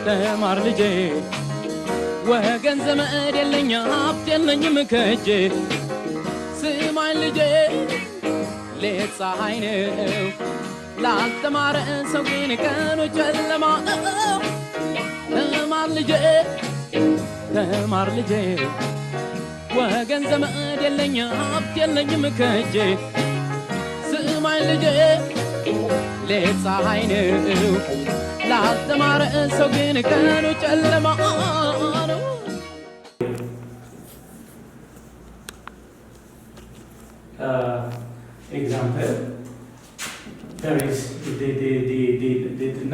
ተማር ልጄ ወገን ዘመድ የለኝ ሀብት የለኝም ከእጄ ስማኝ ልጄ ሌት ፀሐይ ነው ላልተማረ ሰው ግን ቀኑ ጨለማ ተማር ልጄ ወገን ዘመድ የለኝ ሀብት የለኝም ከእጄ ስማኝ ልጄ ሌት ፀሐይ ነው ላልተማረ ሰው ግን ቀኑ ጨለማ ነው። Example, there is the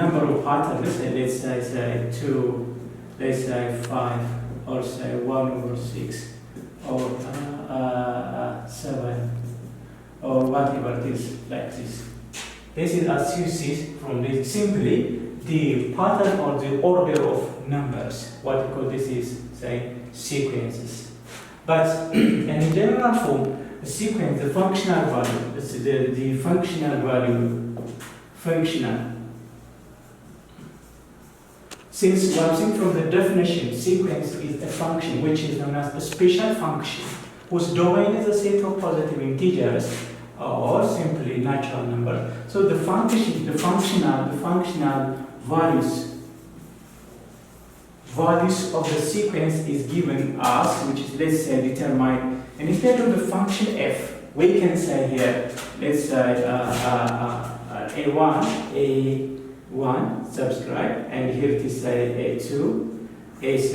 number of patterns, let's say 2, let's say 5, or say 1/6, or 7, or whatever it is, like this. This is, as you see from this, simply the pattern or the order of numbers. What we call this is, say, sequences. But in general form, the sequence, the functional value, the functional value, functional. Since we have seen from the definition, sequence is a function which is known as a special function whose domain is a set of positive integers or simply natural number. So the functional values of the sequence is given as, which is, let's say, determined. And instead of the function f, we can say here, let's say a1 subscribe, and here it is say a2, a3,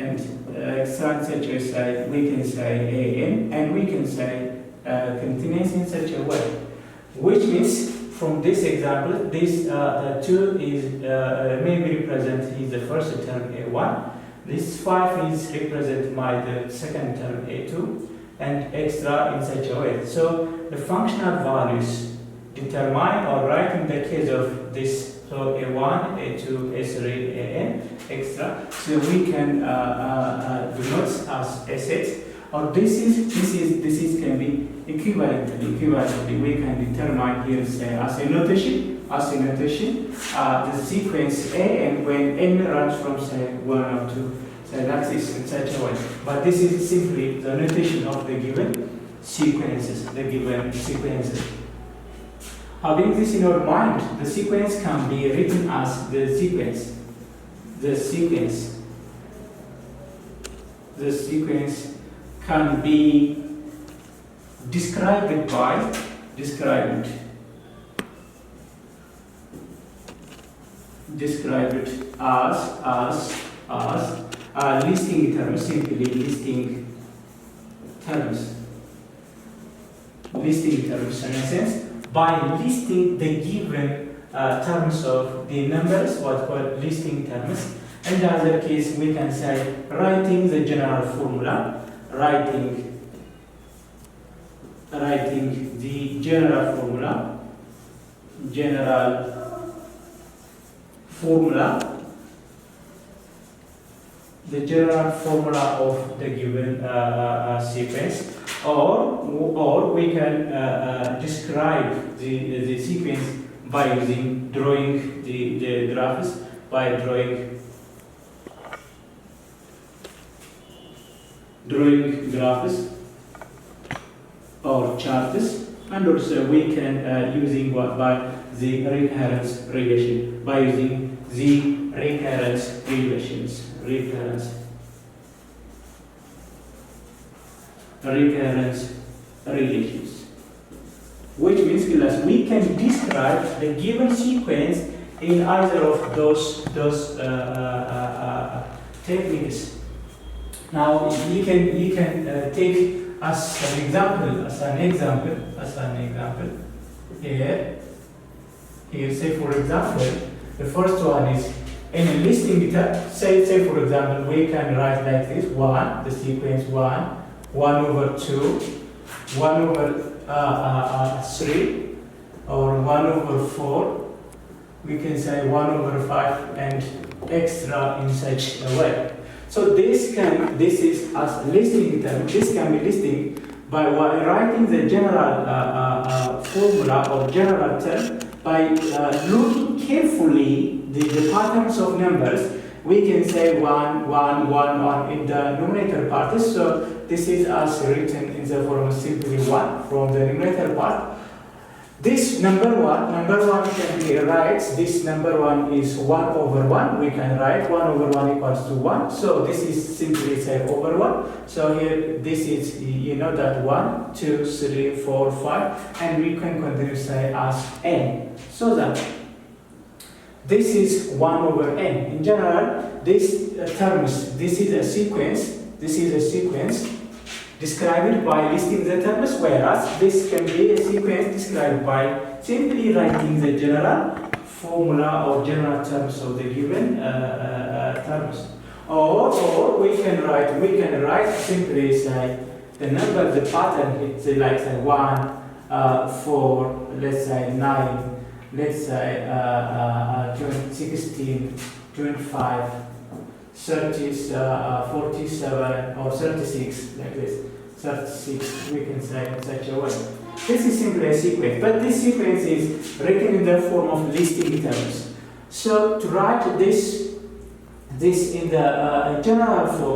and such a say we can say an, and we can say continuous in such a way, which means from this example, this 2 is maybe represent is the first term a1. This 5 is represented by the second term a2, and extra in such a way. So the functional values determine or write in the case of this, so a1, a2, a3, an, extra. So we can denote as a set, or this is can be equivalently we can determine here, say, as a notation the sequence a, and when n runs from, say, 1 up to, say, that is in such a way. But this is simply the notation of the given sequences. Having this in our mind, the sequence can be written as the sequence can be described as listing terms, simply listing terms in a sense, by listing the given terms of the numbers, what called listing terms. In the other case, we can say writing the general formula, writing the general formula of the given sequence, or we can describe the sequence by drawing the graphs, by drawing graphs or charts, and also we can using by the recurrence relation, by using the recurrence relations, which means that we can describe the given sequence in either of those techniques. Now you can take as an example here. Say for example, the first one is in a listing term. Say for example, we can write like this: 1, the sequence 1/2, 1/3, or 1/4. We can say 1/5 and extra in such a way. So this is as listing term. This can be listing by writing the general formula or general term by looking carefully the patterns of numbers, we can say 1, 1, 1, 1 in the numerator part. So this is as written in the form simply 1 from the numerator part. This number one can be right. This number 1 is 1 over 1. We can write 1 over 1 equals to 1. So this is simply say over 1. So here this is, you know that 1, 2, 3, 4, 5, and we can continue say as n. So that this is 1 over n. In general, this terms, this is a sequence. This is a sequence described by listing the terms, whereas this can be a sequence described by simply writing the general formula or general terms of the given terms. Or we can write simply say the number, the pattern, it's like say 1, 4, let's say 9, let's say 16, 25, 30, 47 or 36, like this. 36, we can say in such a way. This is simply a sequence, but this sequence is written in the form of listing terms. So to write this in the general form,